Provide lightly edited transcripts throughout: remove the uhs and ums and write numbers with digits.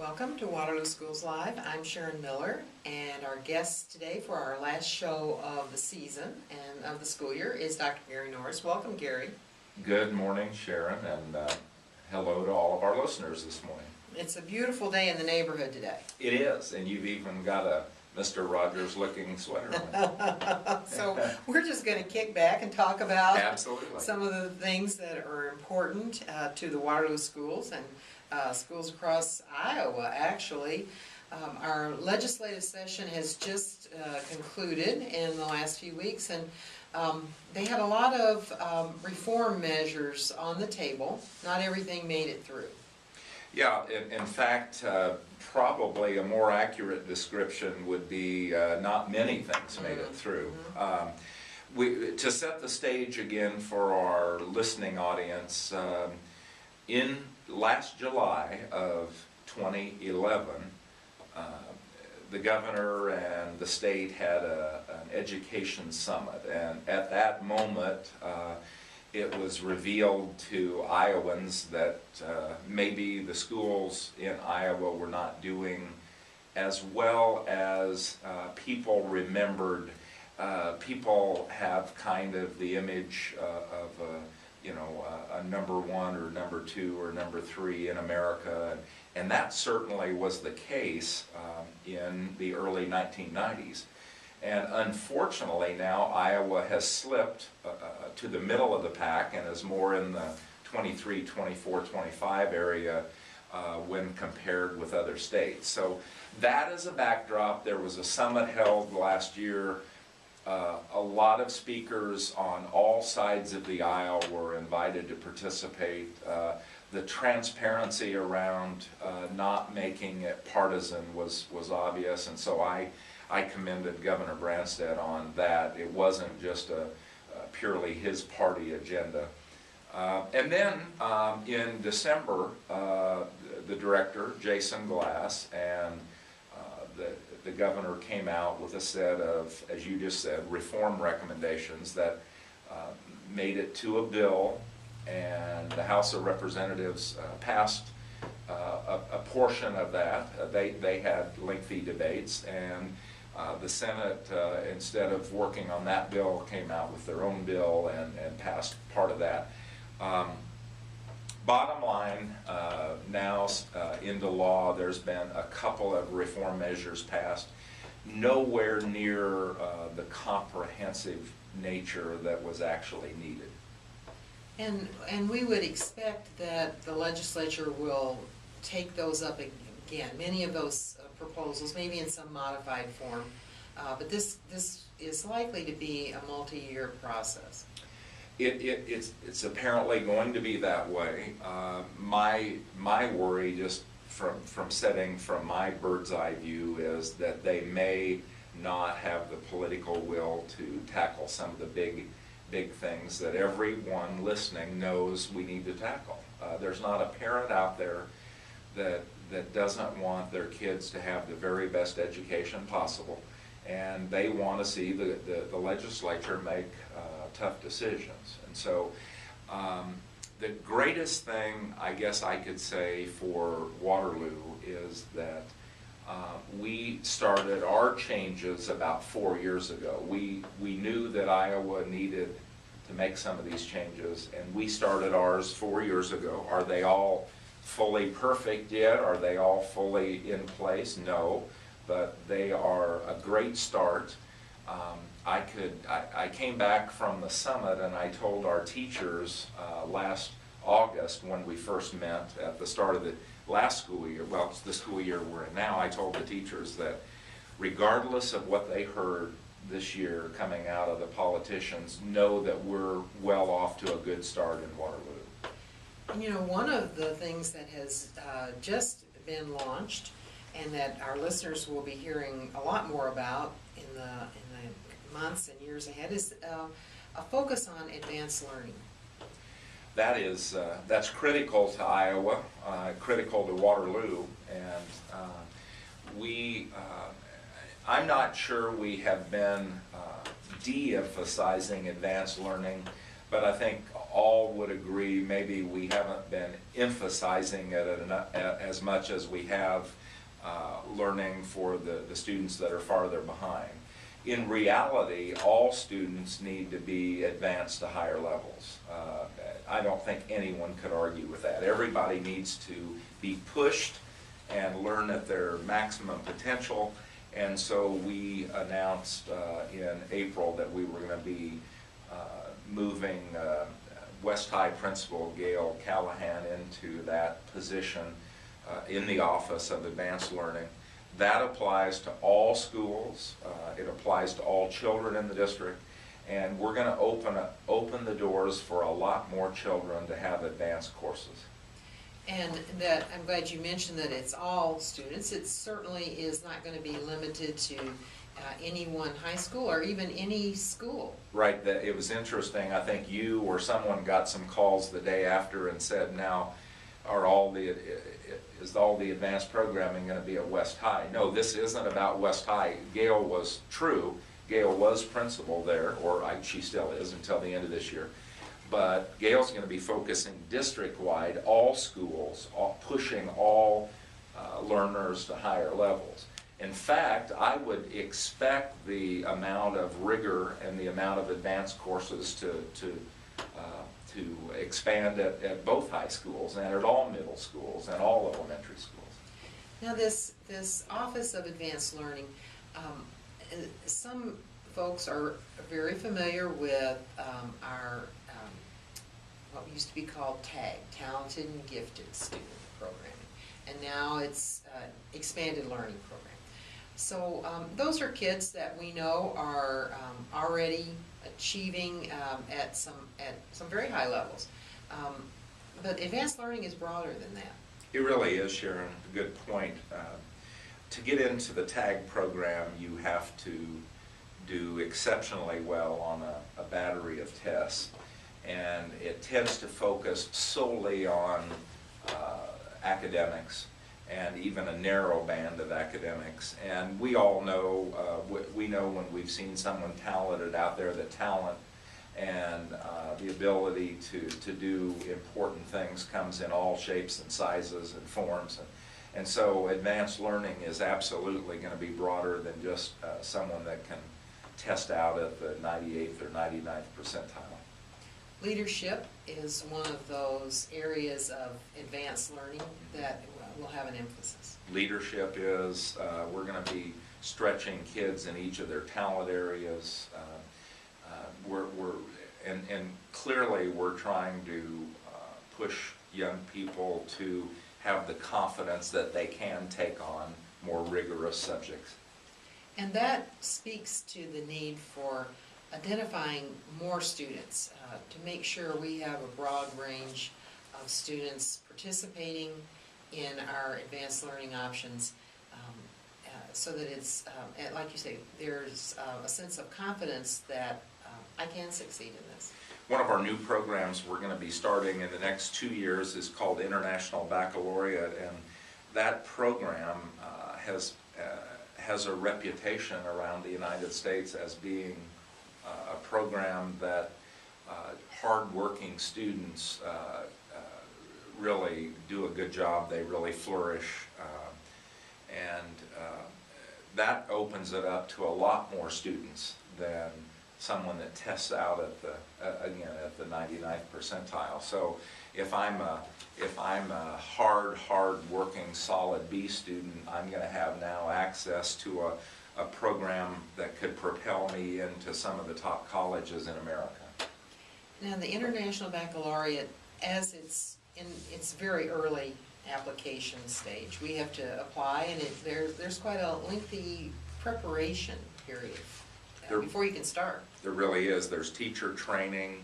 Welcome to Waterloo Schools Live. I'm Sharon Miller, and our guest today for our last show of the season and of the school year is Dr. Gary Norris. Welcome, Gary. Good morning, Sharon, and hello to all of our listeners this morning. It's a beautiful day in the neighborhood today. It is, and you've even got a Mr. Rogers-looking sweater on. So we're just going to kick back and talk about Absolutely. some of the things that are important to the Waterloo schools and schools across Iowa, actually. Our legislative session has just concluded in the last few weeks, and they had a lot of reform measures on the table. Not everything made it through. Yeah, in fact, probably a more accurate description would be not many things made it through. To set the stage again for our listening audience, in last July of 2011, the governor and the state had an education summit, and at that moment it was revealed to Iowans that maybe the schools in Iowa were not doing as well as people remembered. People have kind of the image of a number one or number two or number three in America, and that certainly was the case in the early 1990s. And unfortunately now Iowa has slipped to the middle of the pack and is more in the 23, 24, 25 area when compared with other states. So that is a backdrop. There was a summit held last year. A lot of speakers on all sides of the aisle were invited to participate. The transparency around not making it partisan was obvious, and so I commended Governor Branstad on that. It wasn't just a purely his party agenda. And then in December, the director, Jason Glass, and the governor came out with a set of, as you just said, reform recommendations that made it to a bill, and the House of Representatives passed a portion of that. They had lengthy debates, and the Senate, instead of working on that bill, came out with their own bill and passed part of that. Bottom line, now into law, there's been a couple of reform measures passed, nowhere near the comprehensive nature that was actually needed. And we would expect that the legislature will take those up again, many of those proposals, maybe in some modified form, but this is likely to be a multi-year process. It's apparently going to be that way. My worry, just from setting from my bird's eye view, is that they may not have the political will to tackle some of the big things that everyone listening knows we need to tackle. There's not a parent out there that doesn't want their kids to have the very best education possible, and they want to see the legislature make tough decisions. And so the greatest thing I guess I could say for Waterloo is that we started our changes about 4 years ago. We knew that Iowa needed to make some of these changes, and we started ours 4 years ago. Are they all fully perfect yet? Are they all fully in place? No, but they are a great start. I came back from the summit, and I told our teachers last August, when we first met at the start of the last school year, well, it's the school year we're in now, I told the teachers that regardless of what they heard this year coming out of the politicians, know that we're well off to a good start in Waterloo. And you know, one of the things that has just been launched and that our listeners will be hearing a lot more about in the months and years ahead is a focus on advanced learning. That's critical to Iowa, critical to Waterloo, and I'm not sure we have been de-emphasizing advanced learning, but I think all would agree maybe we haven't been emphasizing it as much as we have learning for the students that are farther behind. In reality, all students need to be advanced to higher levels. I don't think anyone could argue with that. Everybody needs to be pushed and learn at their maximum potential. And so we announced in April that we were going to be moving West High Principal Gail Callahan into that position in the Office of Advanced Learning. That applies to all schools. It applies to all children in the district. And we're going to open the doors for a lot more children to have advanced courses. And that, I'm glad you mentioned that it's all students. It certainly is not going to be limited to any one high school or even any school. Right. It was interesting. I think you or someone got some calls the day after and said, now, is all the advanced programming going to be at West High? No, this isn't about West High. Gail was true. Gail was principal there, or she still is until the end of this year. But Gail's going to be focusing district-wide, all schools, pushing all learners to higher levels. In fact, I would expect the amount of rigor and the amount of advanced courses to expand at both high schools and at all middle schools and all elementary schools. Now this Office of Advanced Learning, some folks are very familiar with our what used to be called TAG, Talented and Gifted Student Programming, and now it's Expanded Learning Program. So those are kids that we know are already achieving at some very high levels. But advanced learning is broader than that. It really is, Sharon. A good point. To get into the TAG program, you have to do exceptionally well on a battery of tests. And it tends to focus solely on academics and even a narrow band of academics. And we all know, we know when we've seen someone talented out there, that talent and the ability to do important things comes in all shapes and sizes and forms. And so advanced learning is absolutely going to be broader than just someone that can test out at the 98th or 99th percentile. Leadership is one of those areas of advanced learning that will have an emphasis. Leadership is, we're going to be stretching kids in each of their talent areas. And clearly we're trying to push young people to have the confidence that they can take on more rigorous subjects. And that speaks to the need for identifying more students to make sure we have a broad range of students participating in our advanced learning options, so that it's, like you say, there's a sense of confidence that I can succeed in this. One of our new programs we're going to be starting in the next 2 years is called International Baccalaureate, and that program has a reputation around the United States as being a program that hard-working students really do a good job. They really flourish, and that opens it up to a lot more students than someone that tests out at the again at the 99th percentile. So if I'm a hard-working solid B student, I'm going to have now access to a program that could propel me into some of the top colleges in America. Now the International Baccalaureate, as it's in its very early application stage, we have to apply, and there's quite a lengthy preparation period before you can start. There really is. There's teacher training,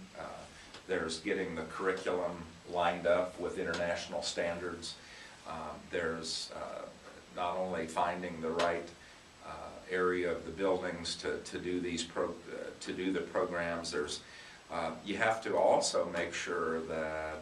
there's getting the curriculum lined up with international standards, there's not only finding the right area of the buildings to do the programs. There's you have to also make sure that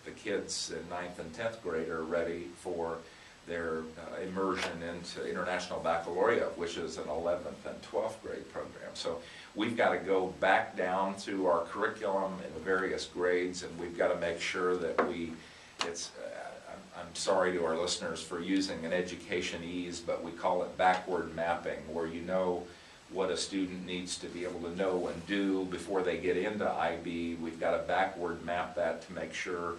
the kids in 9th and 10th grade are ready for their immersion into International Baccalaureate, which is an 11th and 12th grade program. So we've got to go back down through our curriculum in the various grades, and we've got to make sure that I'm sorry to our listeners for using an education ease, but we call it backward mapping, where you know what a student needs to be able to know and do before they get into IB. We've got to backward map that to make sure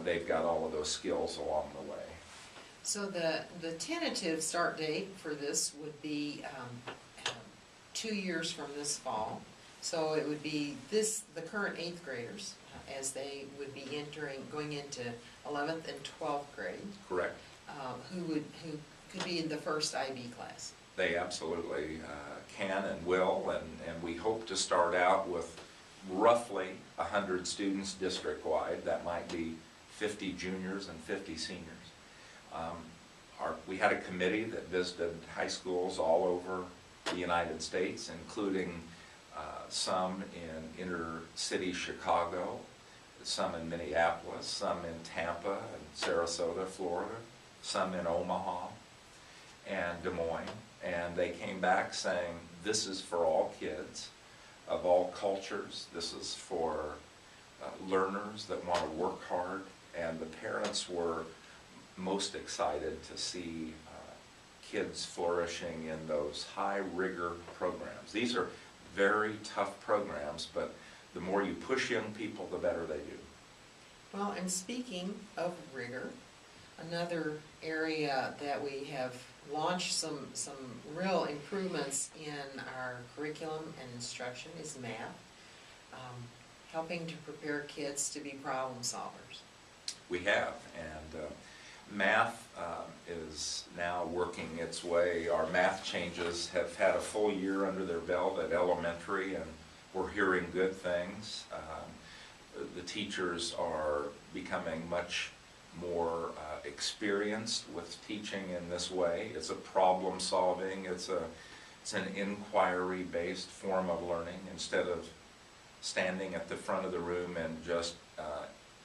they've got all of those skills along the way. So the tentative start date for this would be 2 years from this fall. So it would be the current 8th graders as they would be going into 11th and 12th grade. Correct. Who could be in the first IB class. They absolutely can and will, and we hope to start out with roughly 100 students district-wide. That might be 50 juniors and 50 seniors. We had a committee that visited high schools all over the United States, including some in inner city Chicago, some in Minneapolis, some in Tampa and Sarasota, Florida, some in Omaha and Des Moines. And they came back saying, this is for all kids of all cultures. This is for learners that want to work hard. And the parents were most excited to see kids flourishing in those high rigor programs. These are very tough programs, but the more you push young people, the better they do. Well, and speaking of rigor, another area that we have launched some real improvements in our curriculum and instruction is math, helping to prepare kids to be problem solvers. We have, and math is now working its way. Our math changes have had a full year under their belt at elementary, and we're hearing good things. The teachers are becoming much more experienced with teaching in this way. It's a problem solving, it's an inquiry-based form of learning, instead of standing at the front of the room and just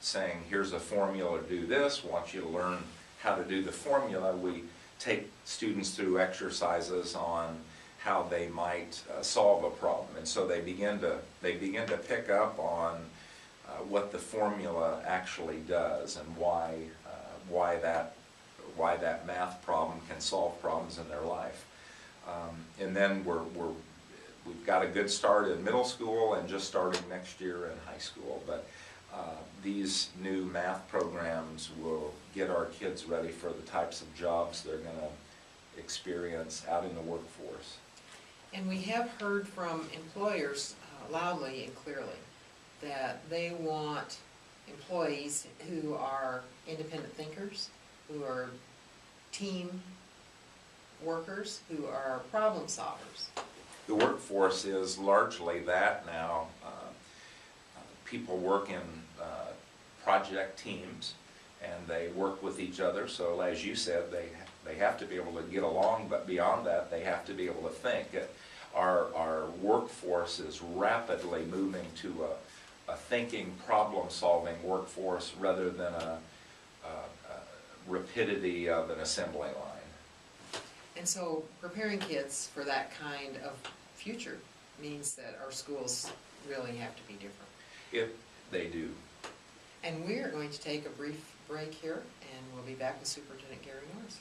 saying, here's a formula, do this, want you to learn how to do the formula. We take students through exercises on how they might solve a problem, and so they begin to pick up on what the formula actually does and why that math problem can solve problems in their life. And then we've got a good start in middle school and just starting next year in high school. But these new math programs will get our kids ready for the types of jobs they're going to experience out in the workforce. And we have heard from employers loudly and clearly that they want employees who are independent thinkers, who are team workers, who are problem solvers. The workforce is largely that now. People work in project teams, and they work with each other. So as you said, they have to be able to get along, but beyond that, they have to be able to think. Our workforce is rapidly moving to a thinking, problem-solving workforce rather than a rapidity of an assembly line. And so preparing kids for that kind of future means that our schools really have to be different. They do. And we are going to take a brief break here, and we'll be back with Superintendent Gary Norris.